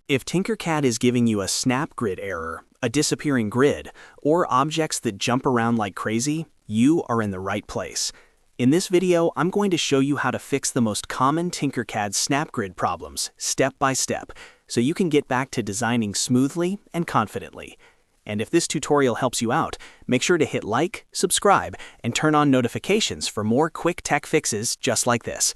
If Tinkercad is giving you a snap grid error, a disappearing grid, or objects that jump around like crazy, you are in the right place. In this video, I'm going to show you how to fix the most common Tinkercad snap grid problems, step by step, so you can get back to designing smoothly and confidently. And if this tutorial helps you out, make sure to hit like, subscribe, and turn on notifications for more quick tech fixes just like this.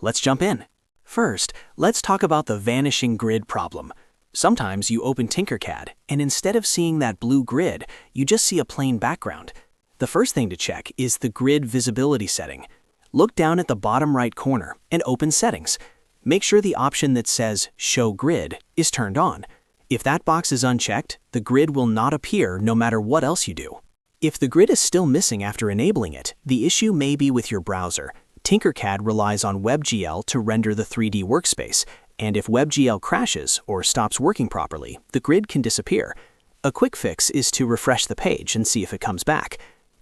Let's jump in. First, let's talk about the vanishing grid problem. Sometimes you open Tinkercad, and instead of seeing that blue grid, you just see a plain background. The first thing to check is the grid visibility setting. Look down at the bottom right corner and open Settings. Make sure the option that says Show Grid is turned on. If that box is unchecked, the grid will not appear no matter what else you do. If the grid is still missing after enabling it, the issue may be with your browser. Tinkercad relies on WebGL to render the 3D workspace, and if WebGL crashes or stops working properly, the grid can disappear. A quick fix is to refresh the page and see if it comes back.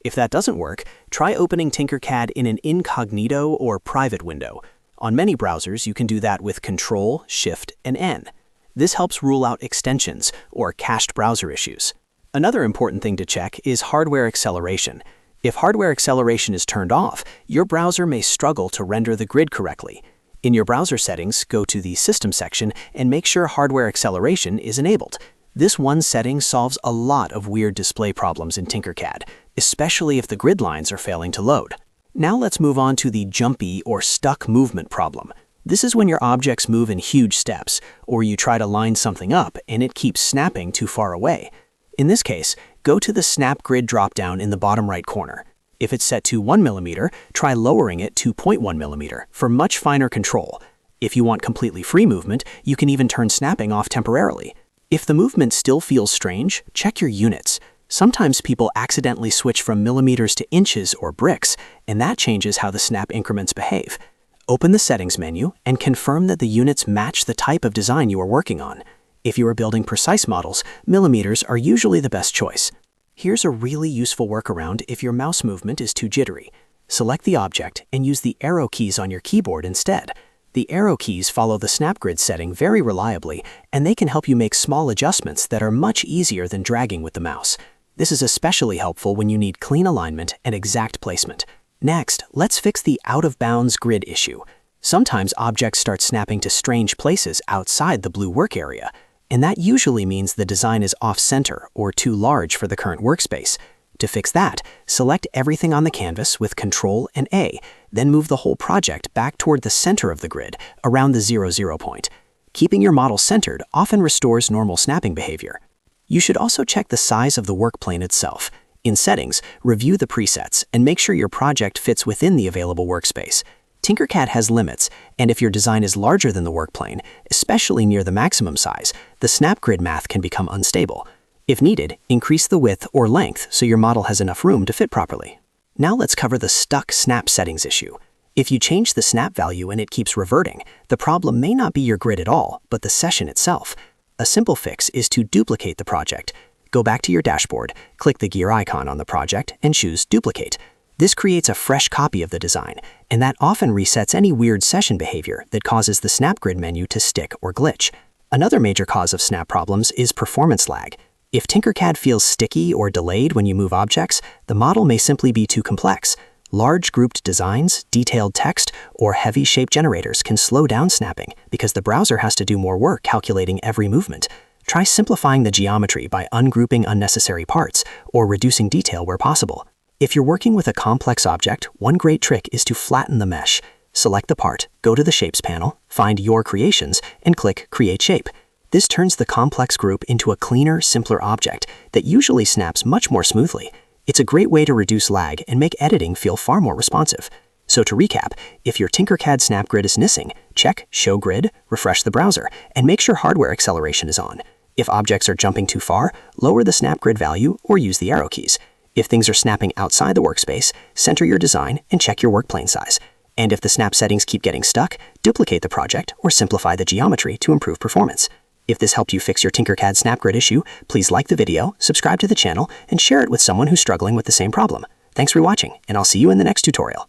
If that doesn't work, try opening Tinkercad in an incognito or private window. On many browsers, you can do that with Ctrl, Shift, and N. This helps rule out extensions or cached browser issues. Another important thing to check is hardware acceleration. If hardware acceleration is turned off, your browser may struggle to render the grid correctly. In your browser settings, go to the System section and make sure hardware acceleration is enabled. This one setting solves a lot of weird display problems in Tinkercad, especially if the grid lines are failing to load. Now let's move on to the jumpy or stuck movement problem. This is when your objects move in huge steps, or you try to line something up and it keeps snapping too far away. In this case, go to the Snap Grid dropdown in the bottom right corner. If it's set to 1 mm, try lowering it to 0.1 mm for much finer control. If you want completely free movement, you can even turn snapping off temporarily. If the movement still feels strange, check your units. Sometimes people accidentally switch from millimeters to inches or bricks, and that changes how the snap increments behave. Open the Settings menu and confirm that the units match the type of design you are working on. If you are building precise models, millimeters are usually the best choice. Here's a really useful workaround if your mouse movement is too jittery. Select the object and use the arrow keys on your keyboard instead. The arrow keys follow the snap grid setting very reliably, and they can help you make small adjustments that are much easier than dragging with the mouse. This is especially helpful when you need clean alignment and exact placement. Next, let's fix the out-of-bounds grid issue. Sometimes objects start snapping to strange places outside the blue work area, and that usually means the design is off-center or too large for the current workspace. To fix that, select everything on the canvas with Ctrl and A, then move the whole project back toward the center of the grid, around the 0, point. Keeping your model centered often restores normal snapping behavior. You should also check the size of the work plane itself. In Settings, review the presets and make sure your project fits within the available workspace. Tinkercad has limits, and if your design is larger than the work plane, especially near the maximum size, the snap grid math can become unstable. If needed, increase the width or length so your model has enough room to fit properly. Now let's cover the stuck snap settings issue. If you change the snap value and it keeps reverting, the problem may not be your grid at all, but the session itself. A simple fix is to duplicate the project. Go back to your dashboard, click the gear icon on the project, and choose Duplicate. This creates a fresh copy of the design, and that often resets any weird session behavior that causes the snap grid menu to stick or glitch. Another major cause of snap problems is performance lag. If Tinkercad feels sticky or delayed when you move objects, the model may simply be too complex. Large grouped designs, detailed text, or heavy shape generators can slow down snapping because the browser has to do more work calculating every movement. Try simplifying the geometry by ungrouping unnecessary parts or reducing detail where possible. If you're working with a complex object, one great trick is to flatten the mesh. Select the part, go to the Shapes panel, find Your Creations, and click Create Shape. This turns the complex group into a cleaner, simpler object that usually snaps much more smoothly. It's a great way to reduce lag and make editing feel far more responsive. So to recap, if your Tinkercad snap grid is missing, check Show Grid, refresh the browser, and make sure hardware acceleration is on. If objects are jumping too far, lower the snap grid value or use the arrow keys. If things are snapping outside the workspace, center your design and check your work plane size. And if the snap settings keep getting stuck, duplicate the project or simplify the geometry to improve performance. If this helped you fix your Tinkercad snap grid issue, please like the video, subscribe to the channel, and share it with someone who's struggling with the same problem. Thanks for watching, and I'll see you in the next tutorial.